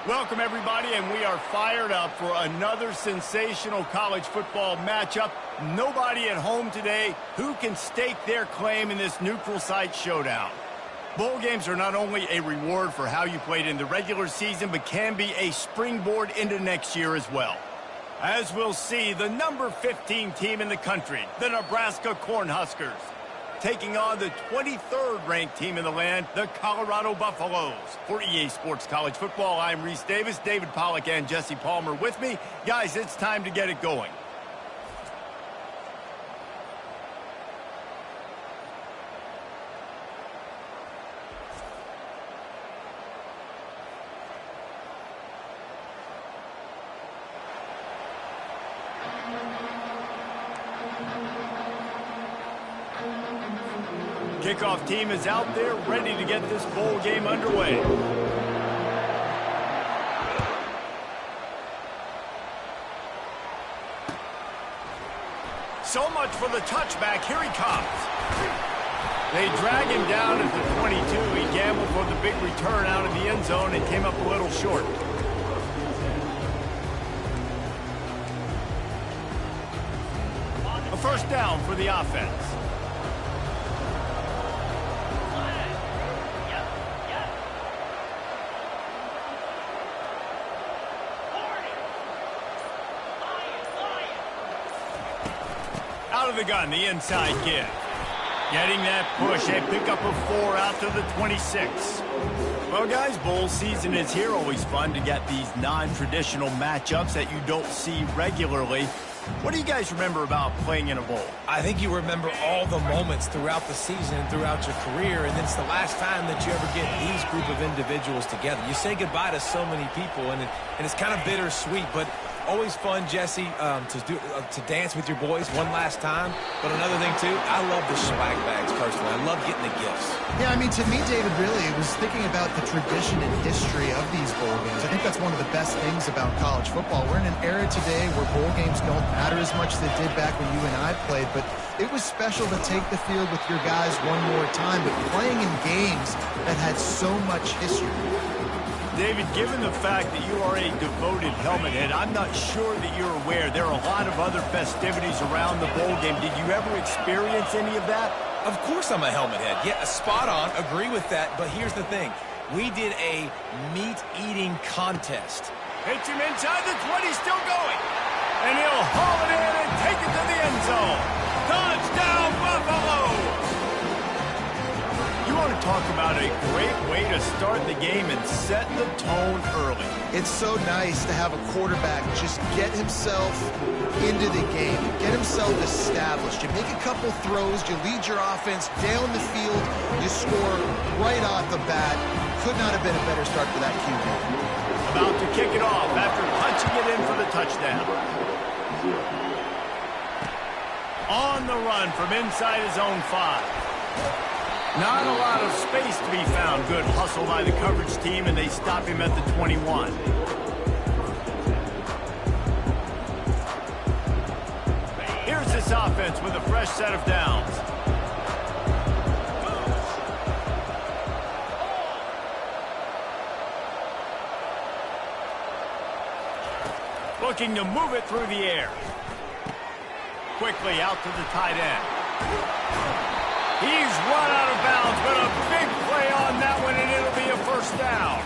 Welcome, everybody, and we are fired up for another sensational college football matchup. Nobody at home today who can stake their claim in this neutral site showdown. Bowl games are not only a reward for how you played in the regular season, but can be a springboard into next year as well. As we'll see, the number 15 team in the country, the Nebraska Cornhuskers, taking on the 23rd ranked team in the land, the Colorado Buffaloes. For EA Sports College Football, I'm Reese Davis, David Pollack and Jesse Palmer with me. Guys, it's time to get it going. Kickoff team is out there ready to get this bowl game underway. So much for the touchback. Here he comes. They drag him down at the 22. He gambled for the big return out of the end zone and came up a little short. A first down for the offense. Out of the gun, the inside give. Getting that push, a pickup of 4 out to the 26. Well, guys, bowl season is here. Always fun to get these non-traditional matchups that you don't see regularly. What do you guys remember about playing in a bowl? I think you remember all the moments throughout the season and throughout your career, and it's the last time that you ever get these group of individuals together. You say goodbye to so many people, and it's kind of bittersweet, but always fun, Jesse, to dance with your boys one last time. But another thing, too, I love the swag bags, personally. I love getting the gifts. Yeah, I mean, to me, David, really, it was thinking about the tradition and history of these bowl games. I think that's one of the best things about college football. We're in an era today where bowl games don't matter as much as they did back when you and I played, but it was special to take the field with your guys one more time, but playing in games that had so much history. David, given the fact that you are a devoted helmet head, I'm not sure that you're aware there are a lot of other festivities around the bowl game. Did you ever experience any of that? Of course I'm a helmet head. Yeah, spot on. Agree with that. But here's the thing. We did a meat-eating contest. Hits him inside the 20, still going. And he'll haul it in and take it to the end zone. Touchdown, Buffalo! You want to talk about a great way to start the game and set the tone early. It's so nice to have a quarterback just get himself into the game, get himself established. You make a couple throws, you lead your offense down the field, you score right off the bat. Could not have been a better start for that QB. About to kick it off after punching it in for the touchdown. On the run from inside his own 5. Not a lot of space to be found. Good hustle by the coverage team, and they stop him at the 21. Here's this offense with a fresh set of downs. Looking to move it through the air. Quickly out to the tight end. He's run out of bounds, but a big play on that one, and it'll be a first down.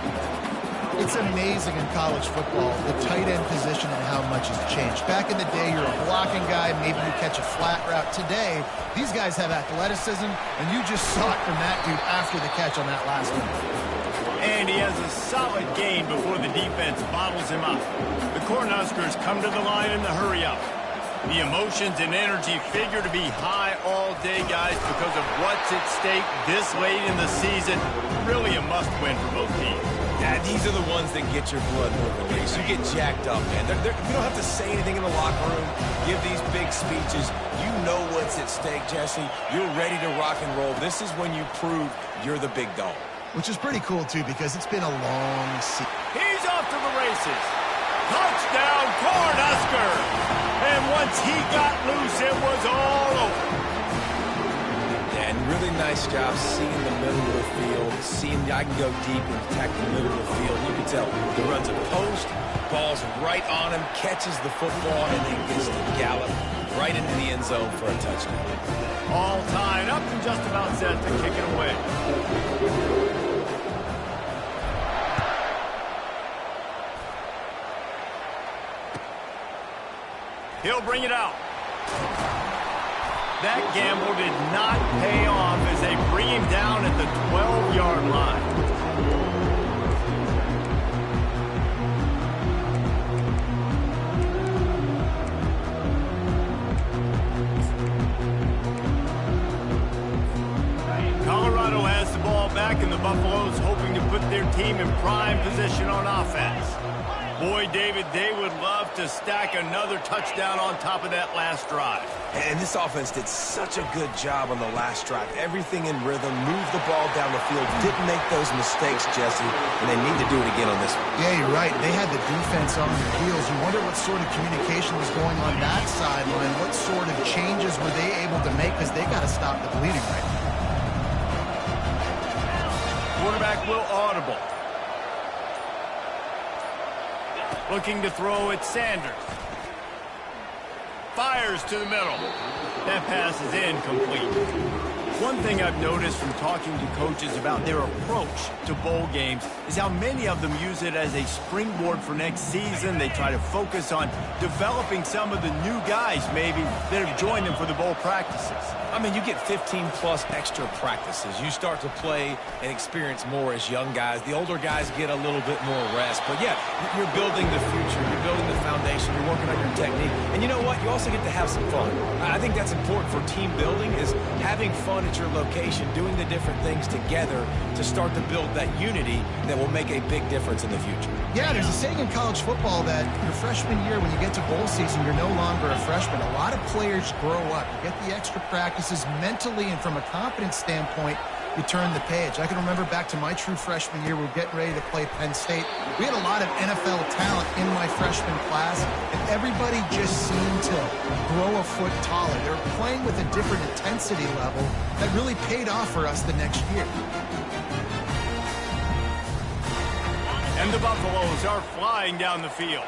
It's amazing in college football, the tight end position and how much has changed. Back in the day, you're a blocking guy, maybe you catch a flat route. Today, these guys have athleticism, and you just saw it from that dude after the catch on that last one. And he has a solid gain before the defense bottles him up. The Cornhuskers come to the line in the hurry-up. The emotions and energy figure to be high all day, guys, because of what's at stake this late in the season. Really a must-win for both teams. Yeah, these are the ones that get your blood moving. You get jacked up, man. You don't have to say anything in the locker room, give these big speeches. You know what's at stake, Jesse. You're ready to rock and roll. This is when you prove you're the big dog. Which is pretty cool, too, because it's been a long season. He's off to the races. Touchdown, Cornhuskers! And once he got loose, it was all over. Yeah, and really nice job seeing the middle of the field, seeing I can go deep and attack the middle of the field. You can tell he runs a post, ball's right on him, catches the football, and then gets to gallop right into the end zone for a touchdown. All tied up and just about set to kick it away. He'll bring it out. That gamble did not pay off as they bring him down at the 12-yard line. Colorado has the ball back, and the Buffaloes hoping to put their team in prime position on offense. Boy, David, they would love to stack another touchdown on top of that last drive. And this offense did such a good job on the last drive. Everything in rhythm, moved the ball down the field, didn't make those mistakes, Jesse, and they need to do it again on this one. Yeah, you're right. They had the defense on their heels. You wonder what sort of communication was going on that sideline. What sort of changes were they able to make, because they got to stop the bleeding right now. Quarterback will audible. Looking to throw at Sanders. Fires to the middle. That pass is incomplete. One thing I've noticed from talking to coaches about their approach to bowl games is how many of them use it as a springboard for next season. They try to focus on developing some of the new guys, maybe, that have joined them for the bowl practices. I mean, you get 15-plus extra practices. You start to play and experience more as young guys. The older guys get a little bit more rest. But, yeah, you're building the future. You're building the foundation. You're working on your technique. And you know what? You also get to have some fun. I think that's important for team building, is having fun at your location, doing the different things together to start to build that unity that will make a big difference in the future. Yeah, there's a saying in college football that your freshman year, when you get to bowl season, you're no longer a freshman. A lot of players grow up. You get the extra practices mentally, and from a confidence standpoint, you turn the page. I can remember back to my true freshman year, we were getting ready to play Penn State. We had a lot of NFL talent in my freshman class, and everybody just seemed to grow a foot taller. They were playing with a different intensity level that really paid off for us the next year. And the Buffaloes are flying down the field.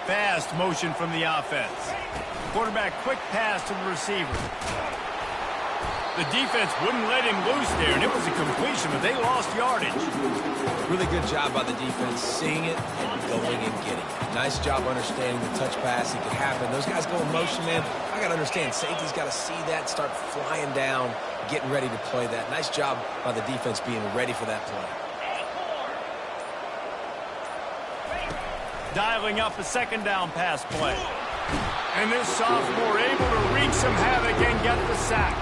Fast motion from the offense. Quarterback quick pass to the receiver. The defense wouldn't let him loose there, and it was a completion, but they lost yardage. Really good job by the defense, seeing it and going and getting it. Nice job understanding the touch pass. It could happen. Those guys go in motion, man. I got to understand, safety's got to see that, start flying down, getting ready to play that. Nice job by the defense being ready for that play. Dialing up a second down pass play. And this sophomore able to wreak some havoc and get the sack.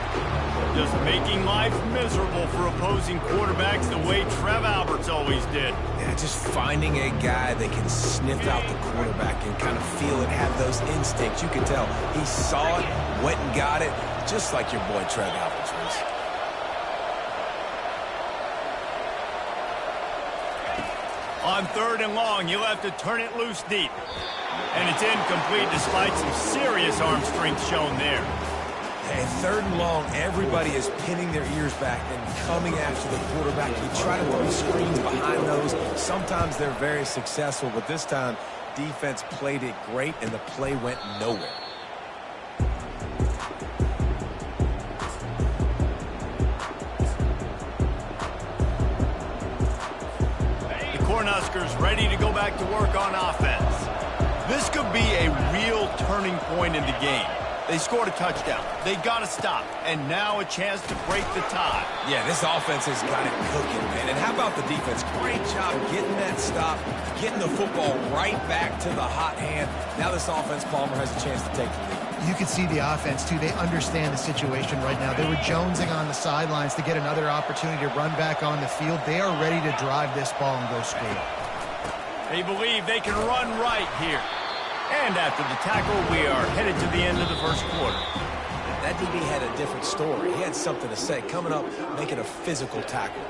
Just making life miserable for opposing quarterbacks the way Trev Alberts always did. Yeah, just finding a guy that can sniff out the quarterback and kind of feel it, have those instincts. You can tell he saw it, went and got it, just like your boy Trev Alberts was. On 3rd and long, you'll have to turn it loose deep. And it's incomplete despite some serious arm strength shown there. And 3rd and long, everybody is pinning their ears back and coming after the quarterback. You try to throw screens behind those. Sometimes they're very successful, but this time, defense played it great, and the play went nowhere. The Cornhuskers ready to go back to work on offense. This could be a real turning point in the game. They scored a touchdown. They got to stop. And now a chance to break the tie. Yeah, this offense has got it cooking, man. And how about the defense? Great job getting that stop, getting the football right back to the hot hand. Now this offense, Palmer, has a chance to take the lead. You can see the offense, too. They understand the situation right now. They were jonesing on the sidelines to get another opportunity to run back on the field. They are ready to drive this ball and go score. They believe they can run right here. And after the tackle, we are headed to the end of the first quarter. That DB had a different story. He had something to say, coming up, making a physical tackle.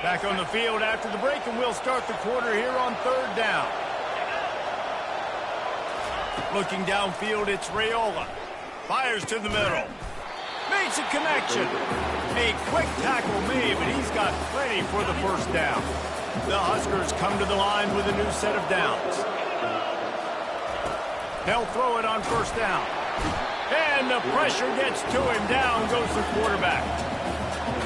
Back on the field after the break, and we'll start the quarter here on 3rd down. Looking downfield, it's Raiola. Fires to the middle. Makes a connection. A quick tackle made, but he's got plenty for the first down. The Huskers come to the line with a new set of downs. They'll throw it on 1st down. And the pressure gets to him. Down goes the quarterback.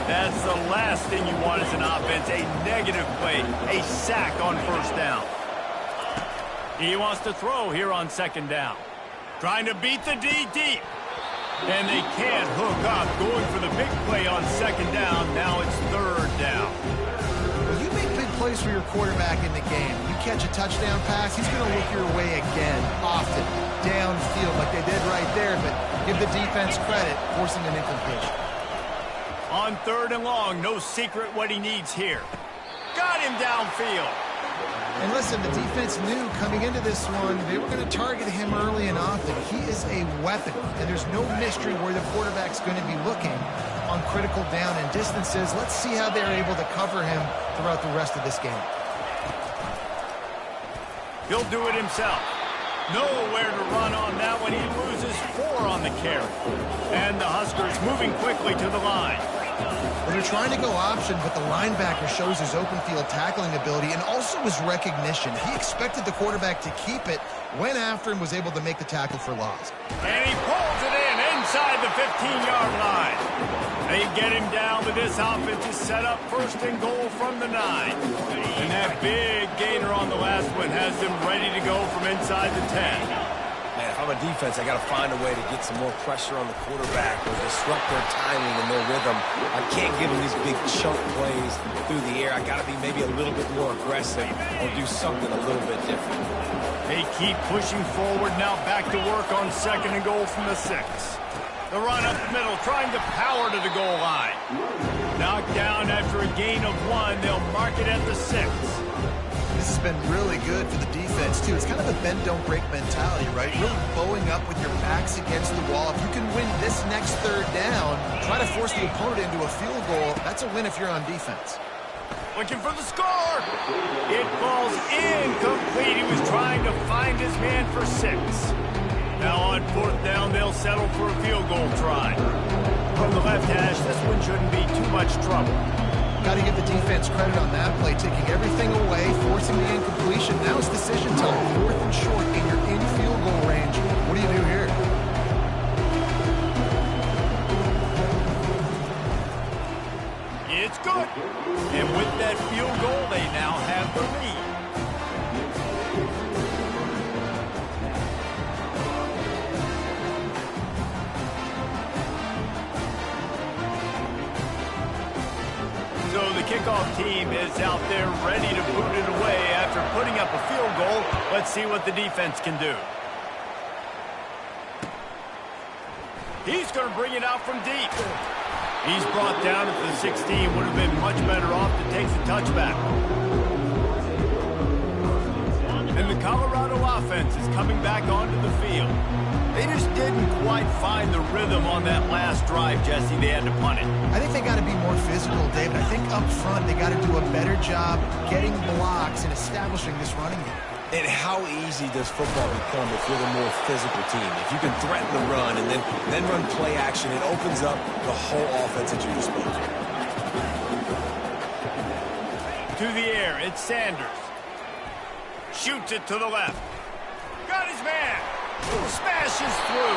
That's the last thing you want as an offense, a negative play, a sack on 1st down. He wants to throw here on 2nd down. Trying to beat the D deep. And they can't hook up. Going for the big play on 2nd down. Now it's 3rd down. Plays for your quarterback in the game. You catch a touchdown pass, he's going to look your way again, often, downfield like they did right there, but give the defense credit, forcing an incompletion. On 3rd and long, no secret what he needs here. Got him downfield. And listen, the defense knew coming into this one, they were going to target him early and often. He is a weapon, and there's no mystery where the quarterback's going to be looking on critical down and distances. Let's see how they're able to cover him throughout the rest of this game. He'll do it himself. Nowhere to run on that one. He loses 4 on the carry. And the Huskers moving quickly to the line. Well, they're trying to go option, but the linebacker shows his open field tackling ability and also his recognition. He expected the quarterback to keep it, went after him, was able to make the tackle for loss. And he pulls it in inside the 15-yard line. They get him down, but this offense is set up 1st and goal from the 9. And that big gainer on the last one has them ready to go from inside the 10. Man, if I'm a defense, I got to find a way to get some more pressure on the quarterback or disrupt their timing and their rhythm. I can't give them these big chunk plays through the air. I got to be maybe a little bit more aggressive or do something a little bit different. They keep pushing forward now, back to work on 2nd and goal from the 6. The run up the middle, trying to power to the goal line. Knocked down after a gain of 1. They'll mark it at the 6. This has been really good for the defense, too. It's kind of a bend-don't-break mentality, right? Really bowing up with your backs against the wall. If you can win this next 3rd down, try to force the opponent into a field goal, that's a win if you're on defense. Looking for the score. It falls incomplete. He was trying to find his man for 6. Now on 4th down, they'll settle for a field goal try. From the left hash, this one shouldn't be too much trouble. Got to give the defense credit on that play, taking everything away, forcing the incompletion. Now it's decision time, 4th and short, and you're in field goal range. What do you do here? It's good. And with that field goal, they now have the lead. So the kickoff team is out there ready to boot it away after putting up a field goal. Let's see what the defense can do. He's going to bring it out from deep. He's brought down at the 16. Would have been much better off to take the touchback. And the Colorado offense is coming back onto the field. They just didn't quite find the rhythm on that last drive, Jesse. They had to punt it. I think they got to be more physical, David. I think up front they got to do a better job getting blocks and establishing this running game. And how easy does football become if you're the more physical team? If you can threaten the run and then run play action, it opens up the whole offense at your disposal. To the air, it's Sanders. Shoots it to the left. Got his man. Smashes through.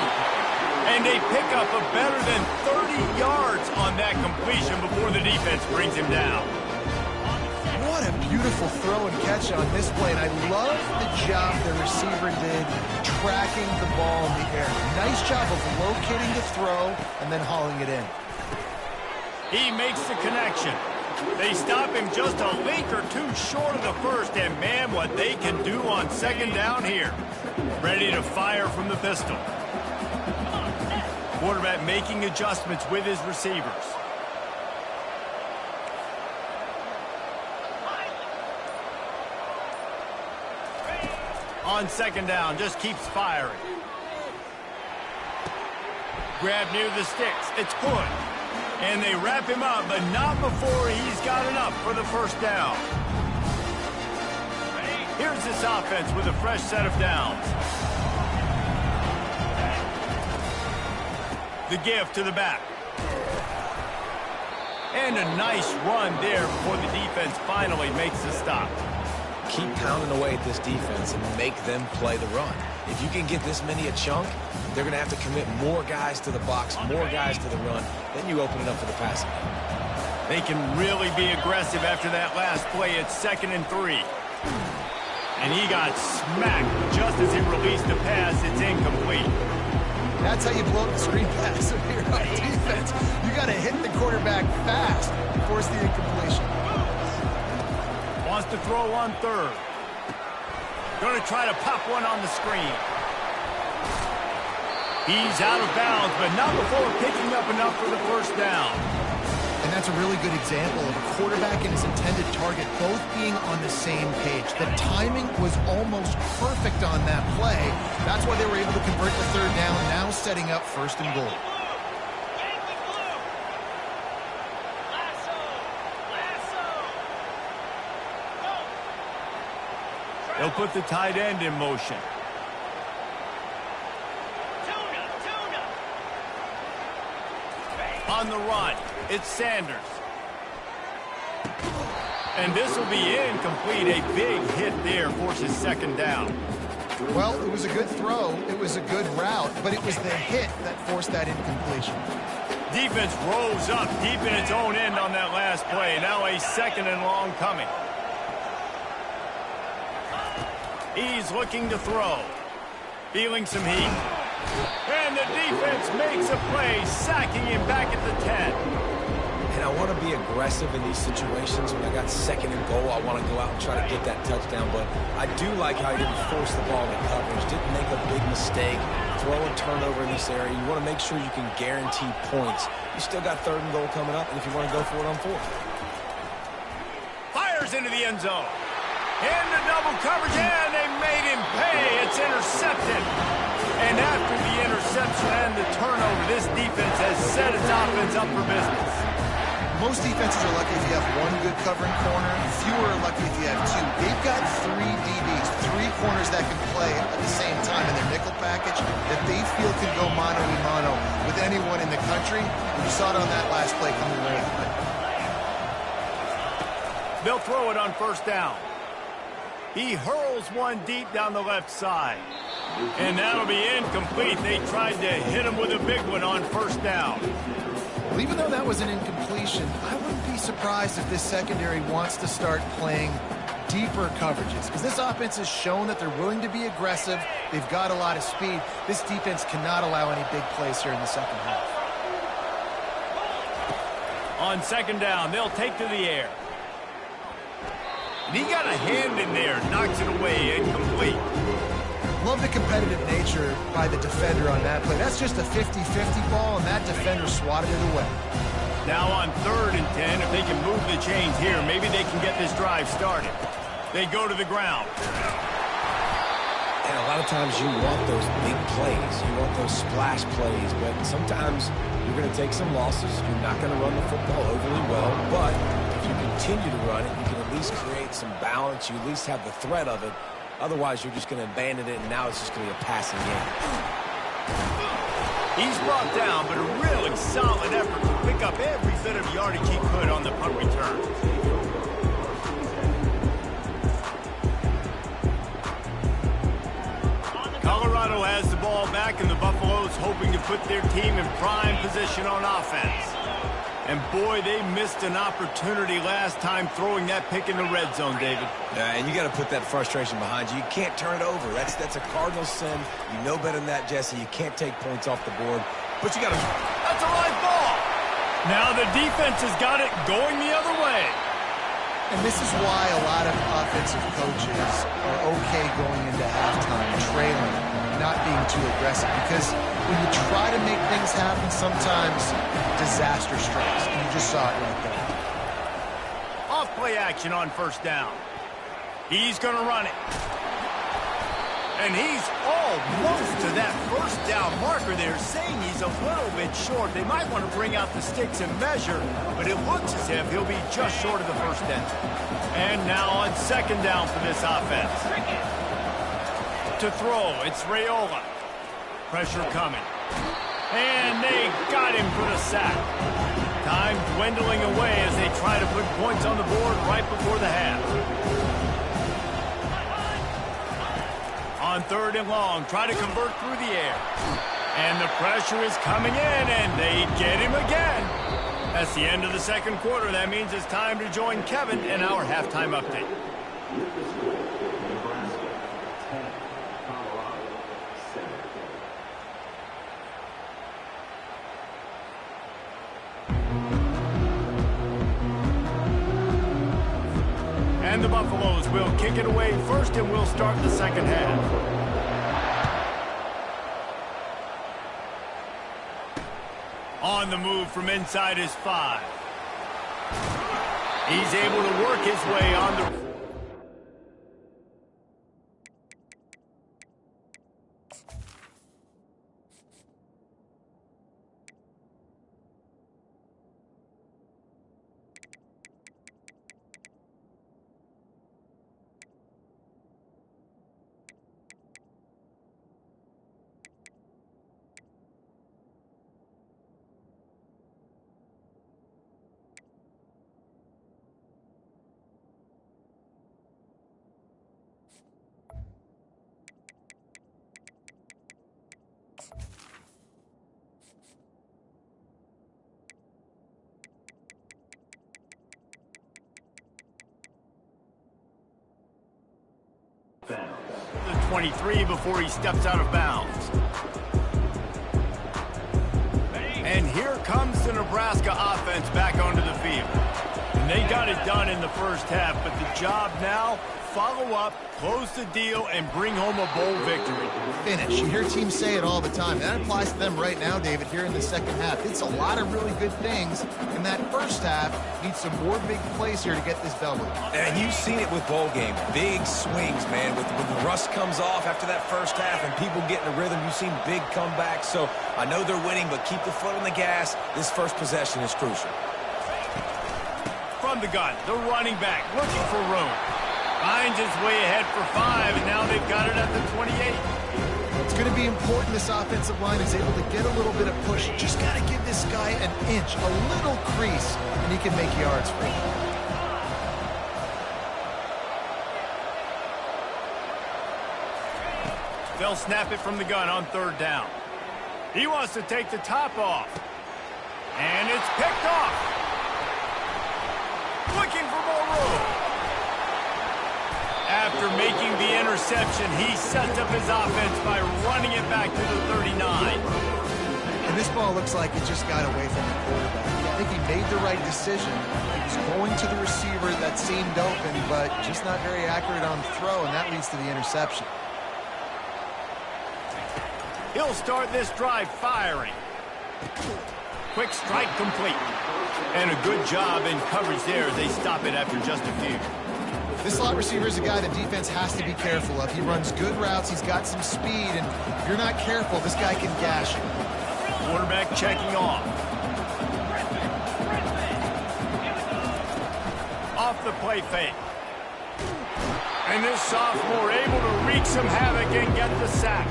And they pick up a better than 30 yards on that completion before the defense brings him down. What a beautiful throw and catch on this play, and I love the job the receiver did tracking the ball in the air. Nice job of locating the throw and then hauling it in. He makes the connection. They stop him just a link or two short of the first, and man, what they can do on second down here. Ready to fire from the pistol. Quarterback making adjustments with his receivers. On second down, just keeps firing. Grab near the sticks. It's good. And they wrap him up, but not before he's got enough for the first down. Here's this offense with a fresh set of downs. The give to the back. And a nice run there before the defense finally makes the stop. Keep pounding away at this defense and make them play the run. If you can get this many a chunk, they're going to have to commit more guys to the box, more guys to the run. Then you open it up for the passing game. They can really be aggressive after that last play. It's 2nd and 3. And he got smacked just as he released the pass. It's incomplete. That's how you blow up the screen pass. If you're on defense, you got to hit the quarterback fast and force the incompletion. Wants to throw on 3rd. Going to try to pop one on the screen. He's out of bounds, but not before picking up enough for the first down. And that's a really good example of a quarterback and his intended target both being on the same page. The timing was almost perfect on that play. That's why they were able to convert the 3rd down, now setting up 1st and goal. They'll put the tight end in motion. On the run, it's Sanders. And this will be incomplete. A big hit there forces 2nd down. Well, it was a good throw. It was a good route, but it was the hit that forced that incompletion. Defense rose up deep in its own end on that last play. Now a 2nd and long coming. He's looking to throw. Feeling some heat. And the defense makes a play, sacking him back at the 10. And I want to be aggressive in these situations. When I got 2nd and goal, I want to go out and try to get that touchdown. But I do like how he didn't force the ball in coverage, didn't make a big mistake, throw a turnover in this area. You want to make sure you can guarantee points. You still got 3rd and goal coming up, and if you want to go for it on 4th. Fires into the end zone. Into double coverage, and they made him pay. It's intercepted. And after the interception and the turnover, this defense has set its offense up for business. Most defenses are lucky if you have one good covering corner. Fewer are lucky if you have 2. They've got 3 DBs, 3 corners that can play at the same time in their nickel package that they feel can go mano-a-mano with anyone in the country. You saw it on that last play coming right up. They'll throw it on 1st down. He hurls one deep down the left side. And that'll be incomplete. They tried to hit him with a big one on 1st down. Well, even though that was an incompletion, I wouldn't be surprised if this secondary wants to start playing deeper coverages, because this offense has shown that they're willing to be aggressive. They've got a lot of speed. This defense cannot allow any big plays here in the second half. On second down, they'll take to the air. And he got a hand in there, knocks it away, incomplete. Love the competitive nature by the defender on that play. That's just a 50-50 ball, and that defender swatted it away. Now on 3rd and 10, if they can move the chains here, maybe they can get this drive started. They go to the ground. And a lot of times you want those big plays. You want those splash plays, but sometimes you're going to take some losses. You're not going to run the football overly well, but if you continue to run it, you can at least create some balance. You at least have the threat of it. Otherwise, you're just going to abandon it, and now it's just going to be a passing game. He's brought down, but a really solid effort to pick up every bit of yardage he could on the punt return. Colorado has the ball back, and the Buffaloes hoping to put their team in prime position on offense. And boy, they missed an opportunity last time throwing that pick in the red zone, David. Yeah, and you got to put that frustration behind you. You can't turn it over. That's a cardinal sin. You know better than that, Jesse. You can't take points off the board. But you got to... That's a live ball. Now the defense has got it going the other way. And this is why a lot of offensive coaches are okay going into halftime, trailing, not being too aggressive, because when you try to make things happen, sometimes disaster strikes, and you just saw it right there. Off play action on 1st down. He's going to run it. And he's almost to that 1st down marker there, saying he's a little bit short. They might want to bring out the sticks and measure, but it looks as if he'll be just short of the 1st down. And now on 2nd down for this offense. To throw, it's Raiola. Pressure coming. And they got him for the sack. Time dwindling away as they try to put points on the board right before the half. On 3rd and long, try to convert through the air. And the pressure is coming in, and they get him again. That's the end of the 2nd quarter. That means it's time to join Kevin in our halftime update. And the Buffaloes will kick it away first, and we'll start the 2nd half. On the move from inside his 5. He's able to work his way on the... The 23 before he steps out of bounds. And here comes the Nebraska offense back onto the field. And they got it done in the 1st half, but the job now, follow up, close the deal, and bring home a bowl victory. Finish. You hear teams say it all the time. That applies to them right now, David, here in the 2nd half. It's a lot of really good things. In that 1st half, needs some more big plays here to get this W. And you've seen it with bowl games. Big swings, man. When the rust comes off after that 1st half and people get in a rhythm, you've seen big comebacks. So I know they're winning, but keep the foot on the gas. This 1st possession is crucial. From the gun, the running back looking for room. Finds his way ahead for 5, and now they've got it at the 28. It's going to be important this offensive line is able to get a little bit of push. Just got to give this guy an inch, a little crease, and he can make yards for you. They'll snap it from the gun on 3rd down. He wants to take the top off. And it's picked off. interception. He sets up his offense by running it back to the 39. And this ball looks like it just got away from the quarterback. I think he made the right decision. He was going to the receiver that seemed open, but just not very accurate on the throw, and that leads to the interception. He'll start this drive firing. Quick strike complete. And a good job in coverage there as they stop it after just a few. This slot receiver is a guy the defense has to be careful of. He runs good routes. He's got some speed, and if you're not careful, this guy can gash you. Quarterback checking off. Off the play fake. And this sophomore able to wreak some havoc and get the sack.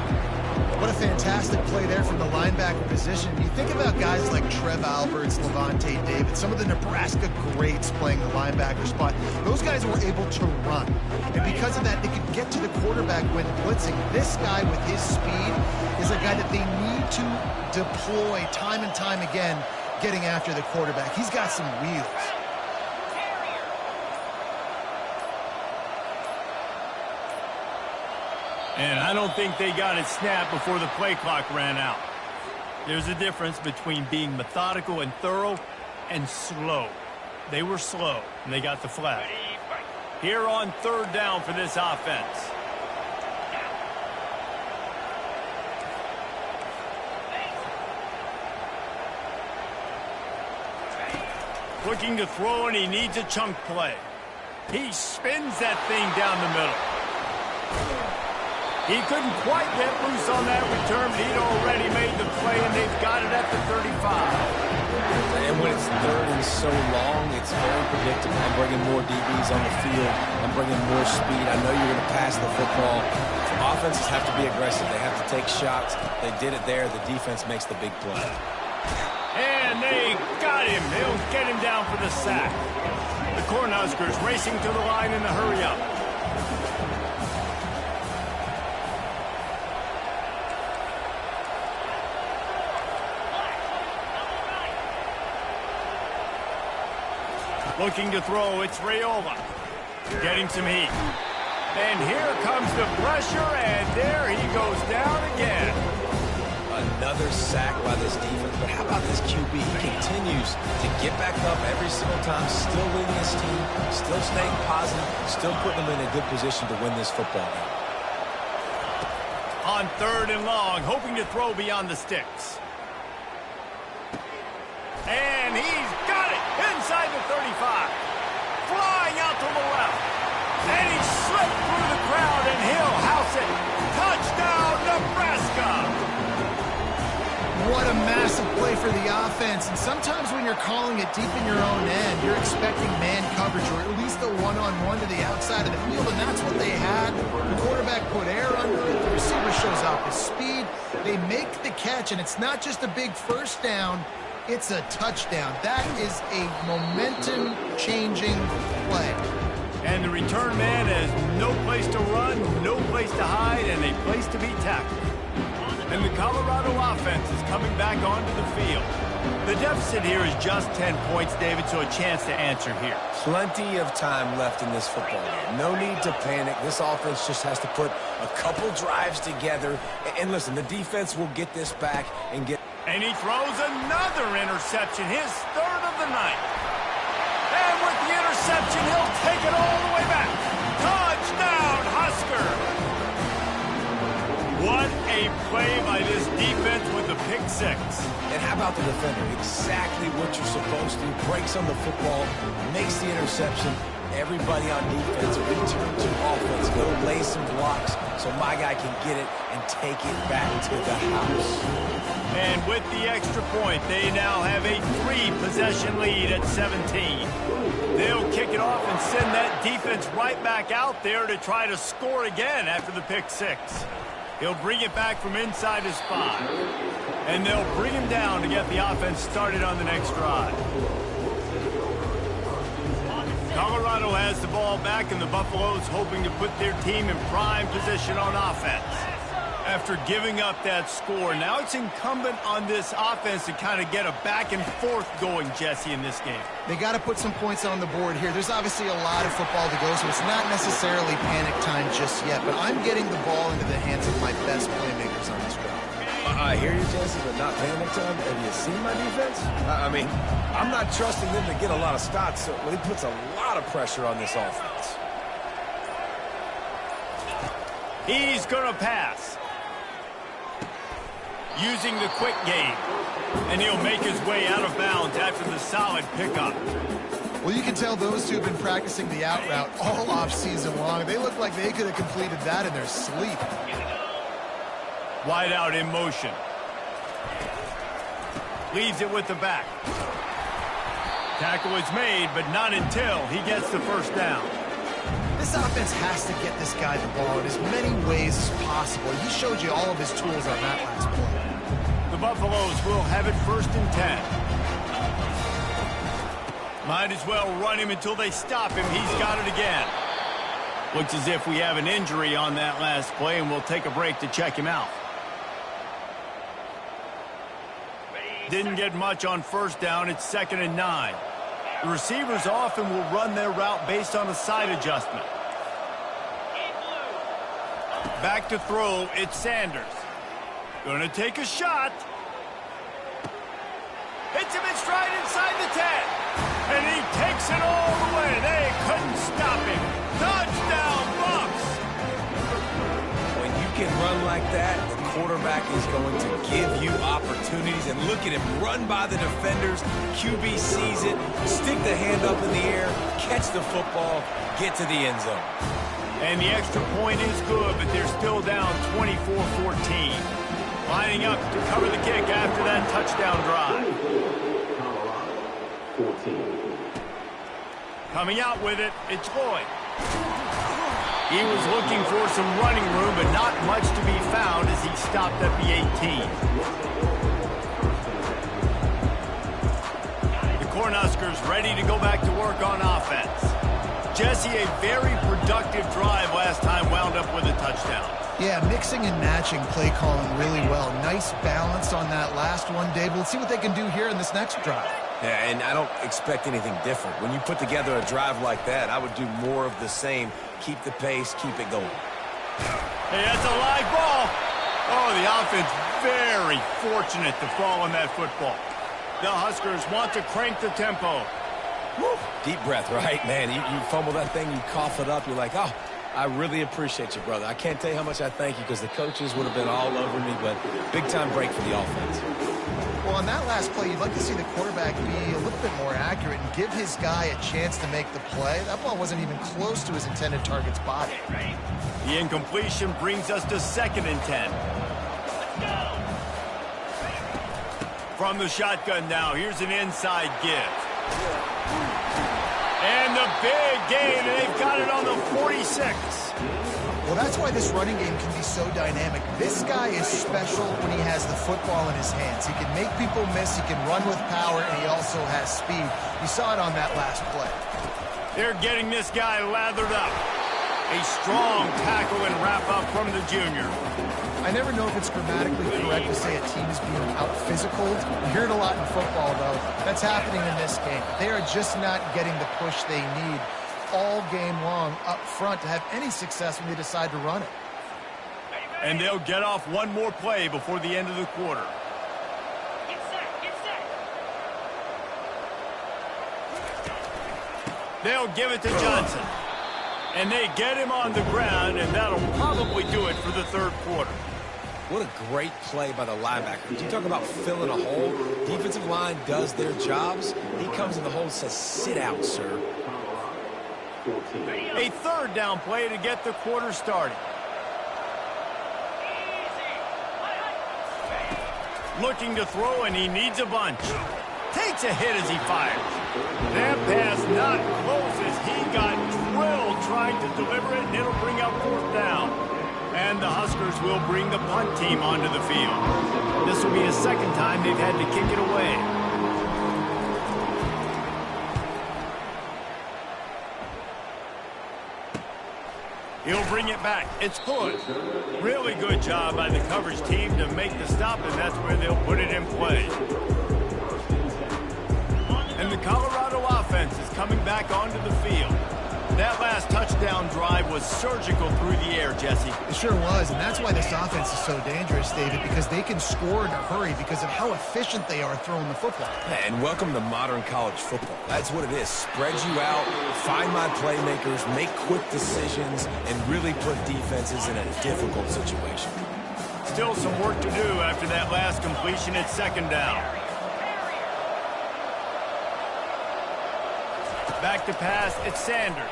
What a fantastic play there from the linebacker position. You think about guys like Trev Alberts, Levante David, some of the Nebraska greats playing the linebacker spot. Those guys were able to run. And because of that, they could get to the quarterback when blitzing. This guy with his speed is a guy that they need to deploy time and time again getting after the quarterback. He's got some wheels. And I don't think they got it snapped before the play clock ran out. There's a difference between being methodical and thorough and slow. They were slow, and they got the flag. Here on third down for this offense. Looking to throw, and he needs a chunk play. He spins that thing down the middle. He couldn't quite get loose on that return, but he'd already made the play, and they've got it at the 35. And when it's third and so long, it's very predictable. I'm bringing more DBs on the field. I'm bringing more speed. I know you're going to pass the football. Offenses have to be aggressive. They have to take shots. They did it there. The defense makes the big play. And they got him. They'll get him down for the sack. The Cornhuskers racing to the line in a hurry-up. Looking to throw, it's Raiola. Getting some heat. And here comes the pressure, and there he goes down again. Another sack by this defense, but how about this QB? He continues to get back up every single time, still leading his team, still staying positive, still putting them in a good position to win this football game. On third and long, hoping to throw beyond the sticks. And he's got it inside the 35. Flying out to the left. And he slipped through the crowd, and he'll house it. Touchdown, Nebraska! What a massive play for the offense. And sometimes when you're calling it deep in your own end, you're expecting man coverage or at least a one-on-one to the outside of the field, and that's what they had. The quarterback put air under it. The receiver shows off his speed. They make the catch, and it's not just a big first down. It's a touchdown. That is a momentum-changing play. And the return man has no place to run, no place to hide, and a place to be tackled. And the Colorado offense is coming back onto the field. The deficit here is just 10 points, David, so a chance to answer here. Plenty of time left in this football game. No need to panic. This offense just has to put a couple drives together. And listen, the defense will get this back and get... And he throws another interception, his third of the night. And with the interception, he'll take it all the way back. Touchdown, Husker! What a play by this defense with the pick six. And how about the defender? Exactly what you're supposed to. Breaks on the football, makes the interception. Everybody on defense return to offense. Go lay some blocks so my guy can get it and take it back to the house. And with the extra point, they now have a 3-possession lead at 17. They'll kick it off and send that defense right back out there to try to score again after the pick six. He'll bring it back from inside his 5. And they'll bring him down to get the offense started on the next drive. Colorado has the ball back, and the Buffaloes hoping to put their team in prime position on offense. After giving up that score, now it's incumbent on this offense to kind of get a back and forth going, Jesse, in this game. They got to put some points on the board here. There's obviously a lot of football to go, so it's not necessarily panic time just yet, but I'm getting the ball into the hands of my best playmakers on this drive. I hear you, Jesse, but not panic time. Have you seen my defense? I mean, I'm not trusting them to get a lot of stops, so it puts a lot of pressure on this offense. He's going to pass. Using the quick game. And he'll make his way out of bounds after the solid pickup. Well, you can tell those two have been practicing the out route all off-season long. They look like they could have completed that in their sleep. Wide out in motion. Leaves it with the back. Tackle is made, but not until he gets the first down. This offense has to get this guy the ball in as many ways as possible. He showed you all of his tools on that last play. The Buffaloes will have it 1st and 10. Might as well run him until they stop him. He's got it again. Looks as if we have an injury on that last play, and we'll take a break to check him out. Didn't get much on 1st down. It's 2nd and 9. The receivers often will run their route based on a side adjustment. Back to throw, it's Sanders. Gonna take a shot. Hits him in stride inside the 10. And he takes it all the way. They couldn't stop him. Touchdown, Bucs! When you can run like that, the quarterback is going to give you opportunities. And look at him run by the defenders. QB sees it, stick the hand up in the air, catch the football, get to the end zone. And the extra point is good, but they're still down 24-14. Lining up to cover the kick after that touchdown drive. Coming out with it, it's Lloyd. He was looking for some running room, but not much to be found as he stopped at the 18. The Cornhuskers ready to go back to work on offense. Jesse, a very productive drive last time, wound up with a touchdown. Yeah, mixing and matching play calling really well. Nice balance on that last one, Dave. Let's see what they can do here in this next drive. Yeah, and I don't expect anything different. When you put together a drive like that, I would do more of the same. Keep the pace, keep it going. Hey, that's a live ball. Oh, the offense very fortunate to fall on that football. The Huskers want to crank the tempo. Woo. Deep breath, right, man? You fumble that thing, you cough it up, you're like, oh, I really appreciate you, brother. I can't tell you how much I thank you because the coaches would have been all over me, but big-time break for the offense. Well, on that last play, you'd like to see the quarterback be a little bit more accurate and give his guy a chance to make the play. That ball wasn't even close to his intended target's body. The incompletion brings us to 2nd and 10. From the shotgun now, here's an inside give. And the big gain, and they've got it on the 46. Well, that's why this running game can be so dynamic. This guy is special when he has the football in his hands. He can make people miss, he can run with power, and he also has speed. You saw it on that last play. They're getting this guy lathered up. A strong tackle and wrap-up from the junior. I never know if it's grammatically correct to say a team is being out-physicaled. You hear it a lot in football, though. That's happening in this game. They are just not getting the push they need all game long up front to have any success when they decide to run it. And they'll get off one more play before the end of the quarter. Get set, get set. They'll give it to Johnson. And they get him on the ground, and that'll probably do it for the 3rd quarter. What a great play by the linebacker. You talk about filling a hole. Defensive line does their jobs. He comes in the hole and says, sit out, sir. A 3rd down play to get the quarter started. Looking to throw, and he needs a bunch. Takes a hit as he fires. That pass not close as he got drilled trying to deliver it, and it'll bring up 4th down. And the Huskers will bring the punt team onto the field. This will be the 2nd time they've had to kick it away. He'll bring it back. It's good. Really good job by the coverage team to make the stop, and that's where they'll put it in play. And the Colorado offense is coming back onto the field. That last touchdown drive was surgical through the air, Jesse. It sure was, and that's why this offense is so dangerous, David, because they can score in a hurry because of how efficient they are throwing the football. And welcome to modern college football. That's what it is. Spread you out, find my playmakers, make quick decisions, and really put defenses in a difficult situation. Still some work to do after that last completion at second down. Back to pass, it's Sanders.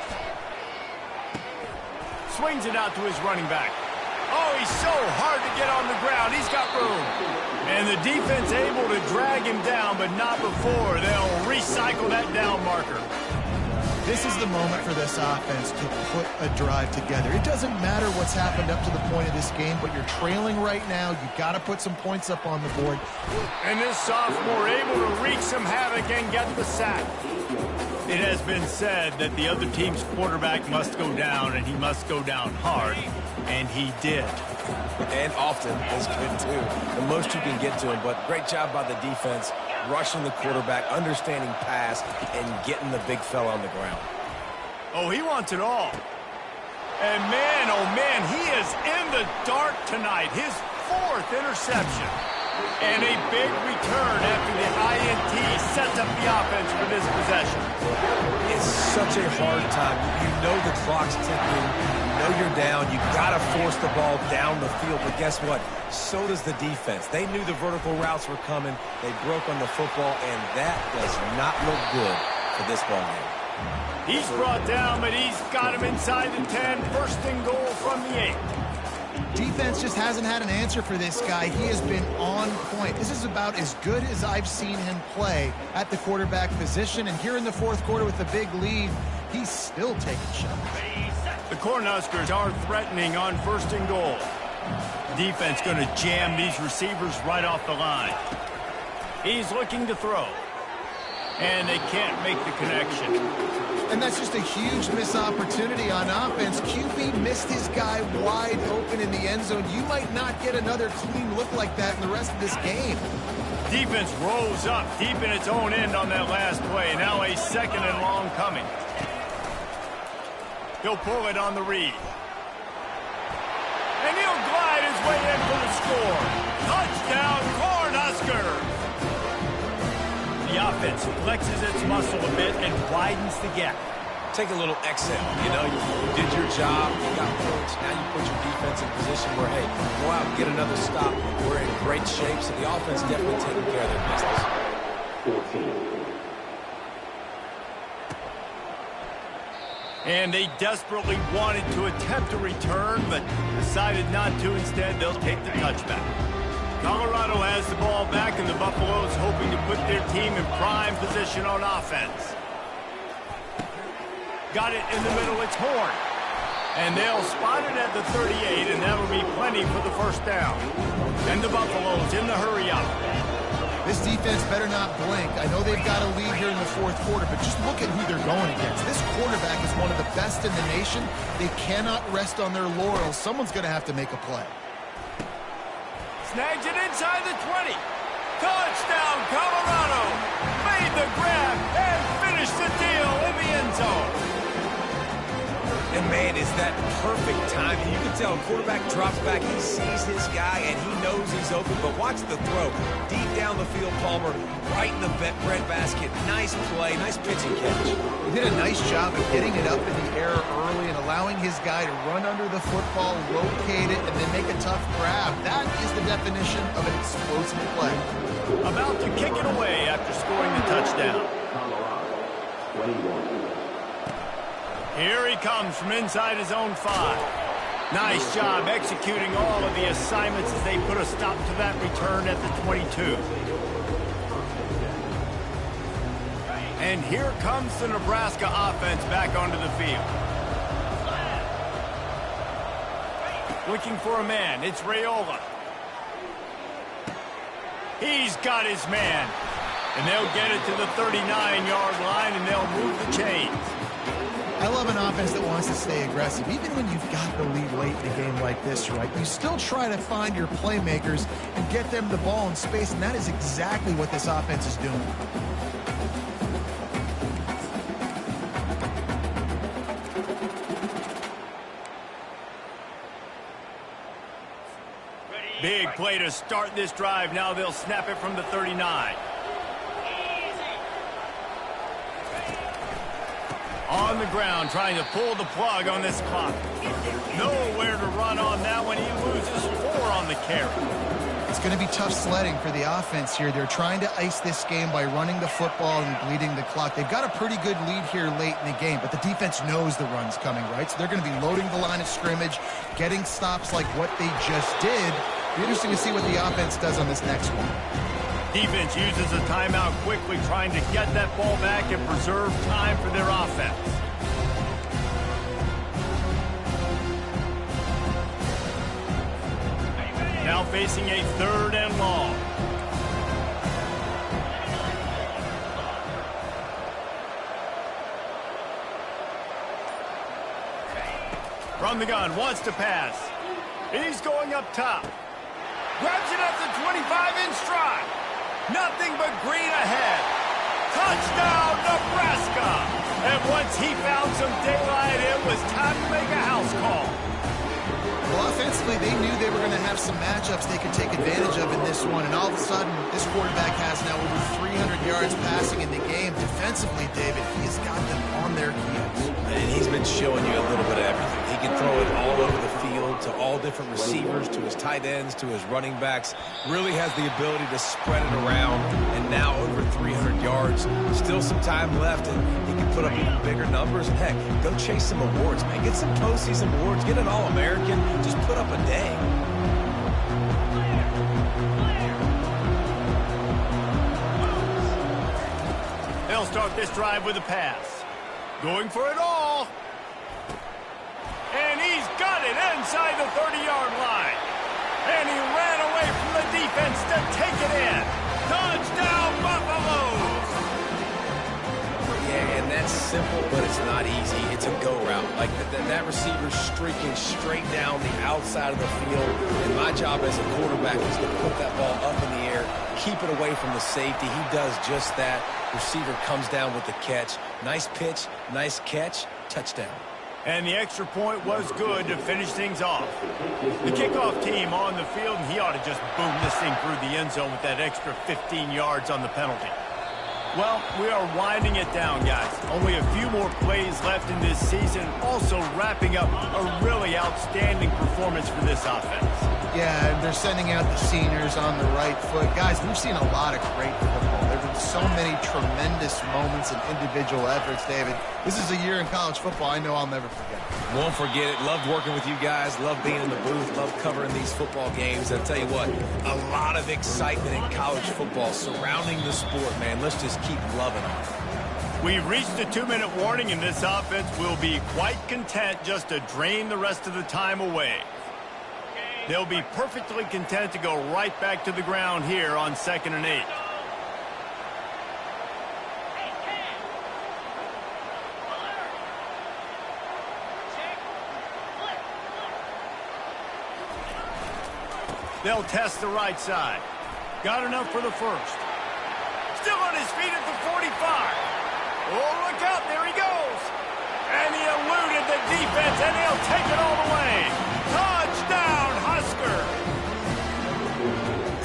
Swings it out to his running back. Oh, he's so hard to get on the ground. He's got room. And the defense able to drag him down, but not before. They'll recycle that down marker. This is the moment for this offense to put a drive together. It doesn't matter what's happened up to the point of this game, but you're trailing right now. You've got to put some points up on the board. And this sophomore able to wreak some havoc and get the sack. It has been said that the other team's quarterback must go down, and he must go down hard, and he did. And often is good, too. The most you can get to him, but great job by the defense, rushing the quarterback, understanding pass, and getting the big fella on the ground. Oh, he wants it all. And man, oh man, he is in the dark tonight. His 4th interception. And a big return after the INT sets up the offense for this possession. It's such a hard time. You know the clock's ticking. You know you're down. You got to force the ball down the field. But guess what? So does the defense. They knew the vertical routes were coming. They broke on the football, and that does not look good for this ball game. He's brought down, but he's got him inside the 10. First and goal from the 8. Defense just hasn't had an answer for this guy. He has been on point. This is about as good as I've seen him play at the quarterback position. And here in the 4th quarter with the big lead, he's still taking shots. The Cornhuskers are threatening on first and goal. Defense going to jam these receivers right off the line. He's looking to throw. And they can't make the connection. And that's just a huge missed opportunity on offense. QB missed his guy wide open in the end zone. You might not get another clean look like that in the rest of this game. Defense rolls up deep in its own end on that last play. Now a 2nd and long coming. He'll pull it on the read. And he'll glide his way in for the score. Touchdown, Cornhuskers! The offense flexes its muscle a bit and widens the gap. Take a little exhale. You know, you did your job. You got points. Now you put your defense in position where, hey, go out and get another stop. We're in great shape, so the offense definitely taking care of their business. 14. And they desperately wanted to attempt a return, but decided not to. Instead, they'll take the touchback. Colorado has the ball back, and the Buffaloes hoping to put their team in prime position on offense. Got it in the middle, it's Horn. And they'll spot it at the 38, and that'll be plenty for the first down. And the Buffaloes in the hurry up. This defense better not blink. I know they've got a lead here in the 4th quarter, but just look at who they're going against. This quarterback is one of the best in the nation. They cannot rest on their laurels. Someone's going to have to make a play. Snags it inside the 20. Touchdown, Colorado. Made the grab and finished the deal in the end zone. And, man, is that perfect timing. You can tell a quarterback drops back. He sees his guy, and he knows he's open. But watch the throw. Deep down the field, Palmer, right in the breadbasket. Nice play, nice pitch and catch. He did a nice job of getting it up in the air early and allowing his guy to run under the football, locate it, and then make a tough grab. That is the definition of an explosive play. About to kick it away after scoring the touchdown. Colorado, 21. Here he comes from inside his own 5. Nice job executing all of the assignments as they put a stop to that return at the 22. And here comes the Nebraska offense back onto the field. Looking for a man, it's Raiola. He's got his man. And they'll get it to the 39-yard line, and they'll move the chains. I love an offense that wants to stay aggressive. Even when you've got the lead late in a game like this, right, you still try to find your playmakers and get them the ball in space, and that is exactly what this offense is doing. Big play to start this drive. Now they'll snap it from the 39. On the ground, trying to pull the plug on this clock. Nowhere to run on that one. He loses 4 on the carry. It's going to be tough sledding for the offense here. They're trying to ice this game by running the football and bleeding the clock. They've got a pretty good lead here late in the game, but the defense knows the run's coming, right? So they're going to be loading the line of scrimmage, getting stops like what they just did. Be interesting to see what the offense does on this next one. Defense uses a timeout quickly, trying to get that ball back and preserve time for their offense. Now facing a 3rd and long. From the gun, wants to pass. He's going up top. Grabs it at the 25 in stride. Nothing but green ahead. Touchdown, Nebraska! And once he found some daylight, it was time to make a house call. Well, offensively, they knew they were going to have some matchups they could take advantage of in this one, and all of a sudden, this quarterback has now over 300 yards passing in the game. Defensively, David, he has got them on their heels. And he's been showing you a little bit of everything. He can throw it all over the field to all different receivers, to his tight ends, to his running backs. Really has the ability to spread it around, and now over 300 yards. Still some time left, and he can put up even bigger numbers. And heck, go chase some awards, man. Get some postseason awards. Get an All-American. Just put up a day. They'll start this drive with a pass. Going for it all. And he's got it inside the 30-yard line. And he ran away from the defense to take it in. Touchdown, Buffaloes! Yeah, and that's simple, but it's not easy. It's a go route. Like that receiver's streaking straight down the outside of the field. And my job as a quarterback is to put that ball up in the air, keep it away from the safety. He does just that. Receiver comes down with the catch. Nice pitch, nice catch, touchdown. And the extra point was good to finish things off. The kickoff team on the field, and he ought to just boom this thing through the end zone with that extra 15 yards on the penalty. Well, we are winding it down, guys. Only a few more plays left in this season, also wrapping up a really outstanding performance for this offense. Yeah, and they're sending out the seniors on the right foot. Guys, we've seen a lot of great football. There have been so many tremendous moments and individual efforts, David. This is a year in college football I know I'll never forget. Won't forget it. Loved working with you guys. Loved being in the booth. Loved covering these football games. I'll tell you what, a lot of excitement in college football surrounding the sport, man. Let's just keep loving it. We've reached the 2-minute warning, and this offense will be quite content just to drain the rest of the time away. They'll be perfectly content to go right back to the ground here on 2nd and 8. They'll test the right side. Got enough for the first. Still on his feet at the 45. Oh, look out. There he goes. And he eluded the defense, and he'll take it all the way. Touchdown, Husker.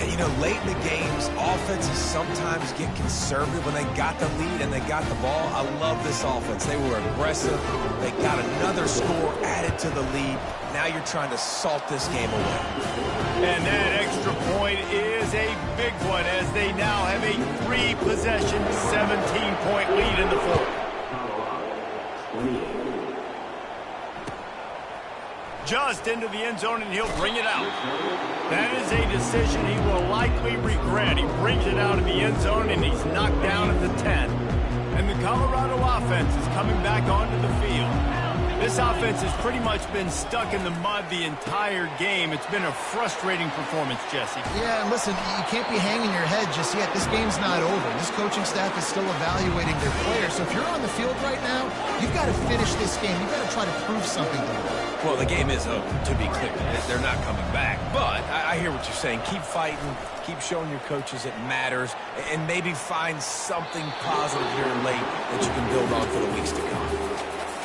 And, you know, late in the games, offenses sometimes get conservative when they got the lead and they got the ball. I love this offense. They were aggressive. They got another score added to the lead. Now you're trying to salt this game away. And that extra point is a big one as they now have a 3-possession, 17-point lead in the fourth. Just into the end zone, and he'll bring it out. That is a decision he will likely regret. He brings it out of the end zone, and he's knocked down at the 10. And the Colorado offense is coming back onto the field. This offense has pretty much been stuck in the mud the entire game. It's been a frustrating performance, Jesse. Yeah, and listen, you can't be hanging your head just yet. This game's not over. This coaching staff is still evaluating their players. So if you're on the field right now, You've got to finish this game. You've got to try to prove something to them. Well, the game is over, to be clear. They're not coming back. But I hear what you're saying. Keep fighting. Keep showing your coaches it matters. And maybe find something positive here late that you can build on for the weeks to come.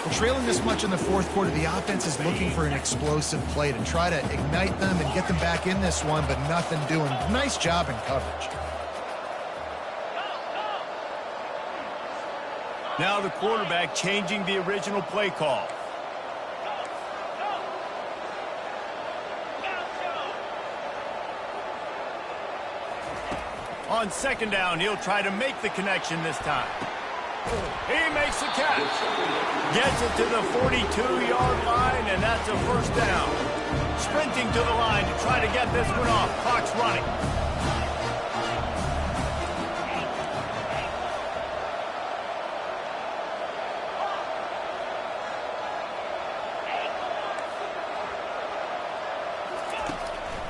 Well, trailing this much in the fourth quarter, the offense is looking for an explosive play to try to ignite them and get them back in this one, but nothing doing. Nice job in coverage. Now the quarterback changing the original play call. On second down, he'll try to make the connection this time. He makes the catch. Gets it to the 42-yard line, and that's a first down. Sprinting to the line to try to get this one off. Clock's running.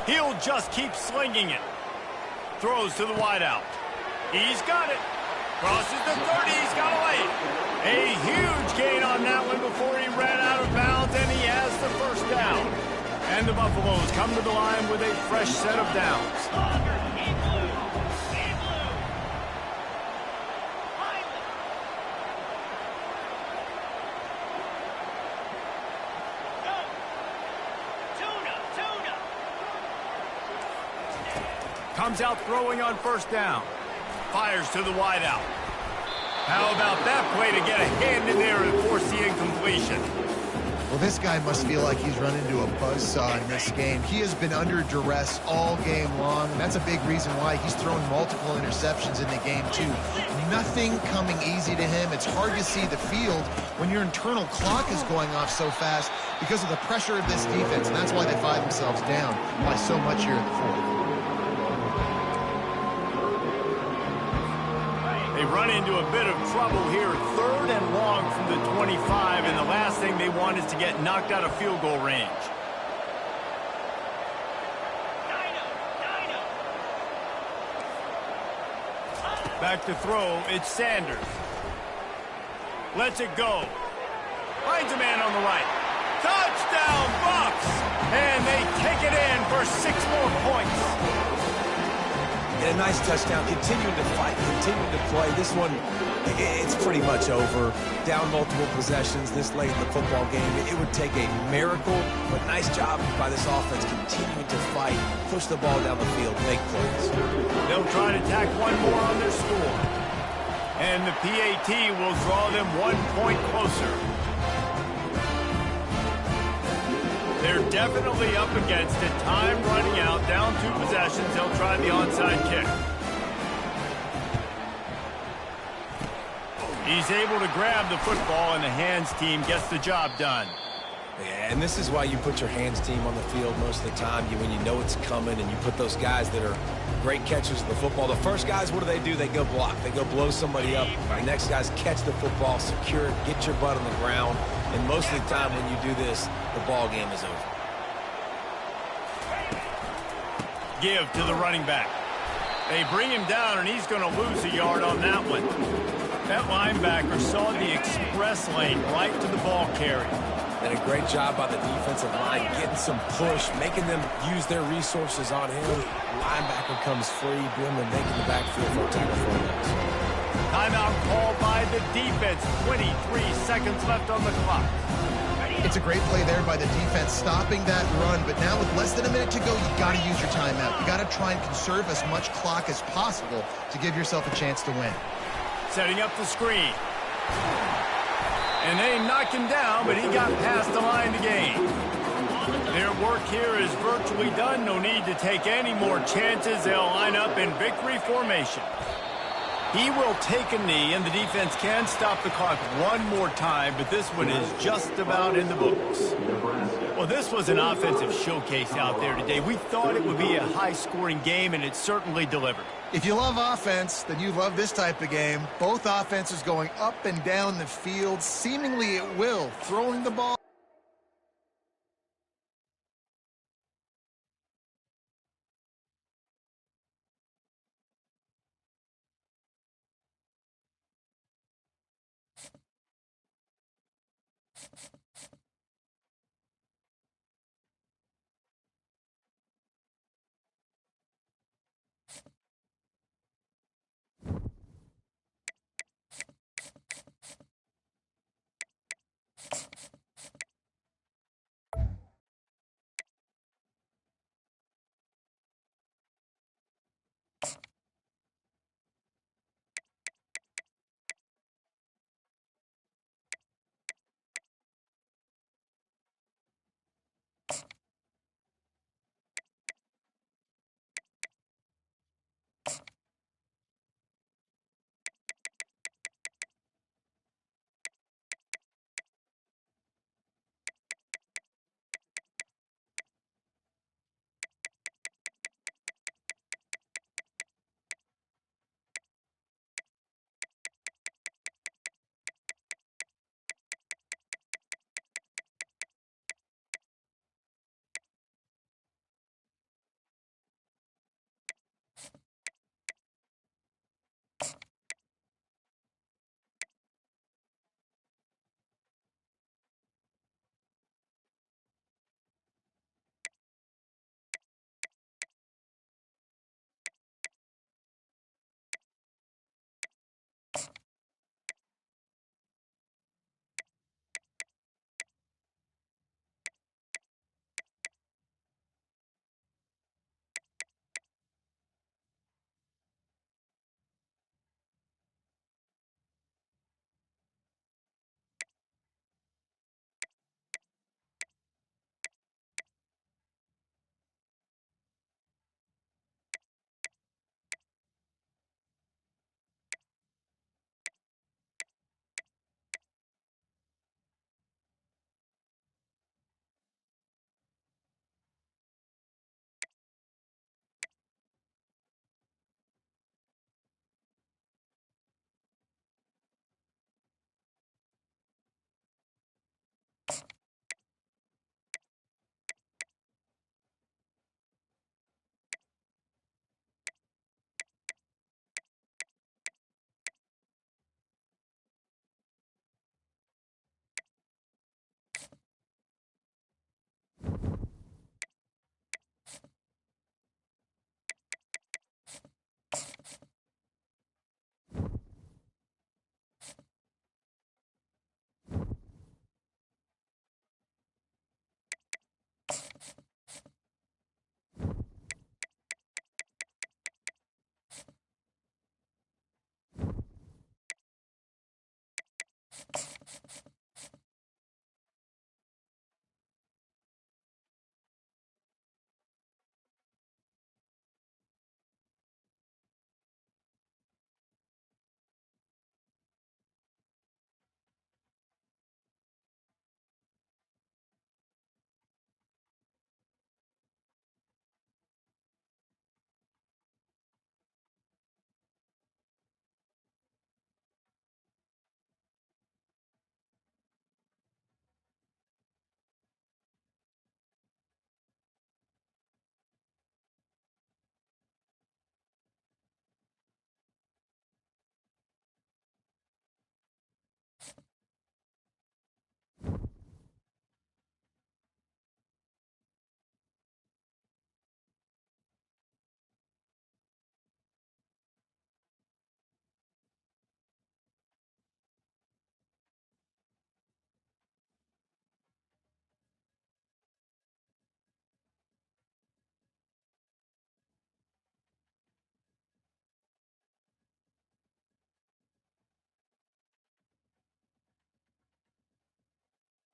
He'll just keep slinging it. Throws to the wideout. He's got it. Crosses the 30. He's got away. A huge gain on that one before he ran out of bounds, and he has the first down. And the Buffaloes come to the line with a fresh set of downs. Comes out throwing on first down. Fires to the wideout. How about that play to get a hand in there and force the incompletion? Well, this guy must feel like he's run into a buzzsaw in this game. He has been under duress all game long, and that's a big reason why he's thrown multiple interceptions in the game, too. Nothing coming easy to him. It's hard to see the field when your internal clock is going off so fast because of the pressure of this defense, and that's why they find themselves down by so much here in the fourth. They run into a bit of trouble here, third and long from the 25, and the last thing they want is to get knocked out of field goal range. Back to throw, it's Sanders. Lets it go. Finds a man on the right. Touchdown, Bucks! And they take it in for 6 more points. And a nice touchdown, continuing to fight, continuing to play. This one, it's pretty much over. Down multiple possessions this late in the football game. It would take a miracle, but nice job by this offense continuing to fight, push the ball down the field, make plays. They'll try to tack one more on their score. And the PAT will draw them 1 point closer. They're definitely up against it. Time running out. Down 2 possessions. They'll try the onside kick. He's able to grab the football, and the hands team gets the job done. Yeah, and this is why you put your hands team on the field most of the time. When you know it's coming, and you put those guys that are great catchers of the football. The first guys, what do? They go block. They go blow somebody up. The next guys catch the football, secure it, get your butt on the ground. And most of the time when you do this, the ball game is over. Give to the running back. They bring him down, and he's going to lose a yard on that one. That linebacker saw the express lane right to the ball carrier. And a great job by the defensive line, getting some push, making them use their resources on him. Linebacker comes free, boom, and making the backfield for a tackle for a loss. Timeout called by the defense. 23 seconds left on the clock. It's a great play there by the defense, stopping that run. But now with less than a minute to go, you got to use your timeout. You got to try and conserve as much clock as possible to give yourself a chance to win. Setting up the screen. And they knock him down, but he got past the line to gain. Their work here is virtually done. No need to take any more chances. They'll line up in victory formation. He will take a knee, and the defense can stop the clock one more time, but this one is just about in the books. Well, this was an offensive showcase out there today. We thought it would be a high-scoring game, and it certainly delivered. If you love offense, then you love this type of game. Both offenses going up and down the field, seemingly at will, throwing the ball.